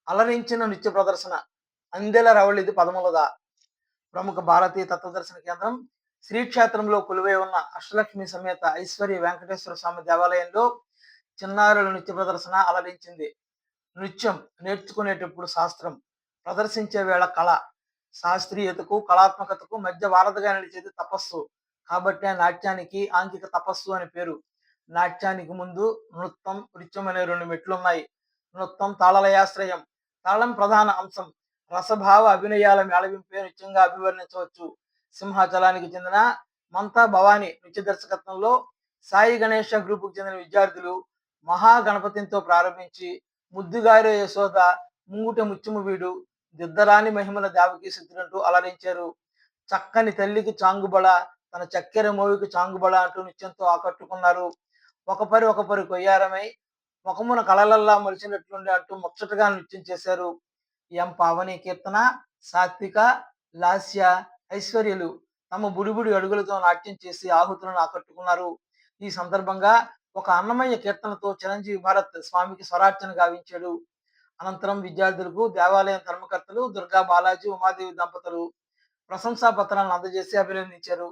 అలరించిన నృత్య ప్రదర్శన 'అందెల రవళిది పదములదా' ప్రముఖ భారతీయ తత్వదర్శన కేంద్రం శ్రీక్షేత్రంలో కొలువై ఉన్న అష్టలక్ష్మి సమేత ఐశ్వర్య వెంకటేశ్వర స్వామి దేవాలయంలో చిన్నారుల నృత్య ప్రదర్శన అలరించింది. నృత్యం నేర్చుకునేటప్పుడు శాస్త్రం, ప్రదర్శించే వేళ కళ. శాస్త్రీయతకు, కళాత్మకతకు మధ్య వారధిగా నిలిచేది తపస్సు. కాబట్టే నాట్యానికి ఆంగిక తపస్సు అని పేరు. నాట్యానికి ముందు నృత్యం అనే 2 మెట్లున్నాయి. నృత్యం తాళలయాశ్రయం. తాళం ప్రధాన అంశం. రసభావ అభినయాల మేళవింపే నృత్యంగా అభివర్ణించవచ్చు. సింహాచలానికి చెందిన మంతా భవాని నృత్య దర్శకత్వంలో సాయి గణేష గ్రూపుకు చెందిన విద్యార్థులు మహాగణపతితో ప్రారంభించి ముద్దుగారే యశోద, ముంగుట ముత్యము వీడు, దిద్దరాని మహిమల దేవకీ సిద్ధులంటూ అలరించారు. చక్కని తల్లికి చాంగుబళ, తన చక్కెర మోవికి చాంగుబళ అంటూ నృత్యంతో ఆకట్టుకున్నారు. ఒకపరి ఒకపరి కొయ్యారమై ముఖమున కళలల్లా మొలిచినట్లుండి అంటూ ముచ్చటగా నృత్యం చేశారు. ఎం పావని కీర్తన, సాత్విక, లాస్య, ఐశ్వర్యలు తమ బుడిబుడి అడుగులతో నాట్యం చేసి ఆహుతులను ఆకట్టుకున్నారు. ఈ సందర్భంగా ఒక అన్నమయ్య కీర్తనతో చిరంజీవి భరత్ స్వామికి స్వరార్చన గావించాడు. అనంతరం విద్యార్థులకు దేవాలయం ధర్మకర్తలు దుర్గా బాలాజీ, ఉమాదేవి దంపతులు ప్రశంసా పత్రాలను అందజేసి అభినందించారు.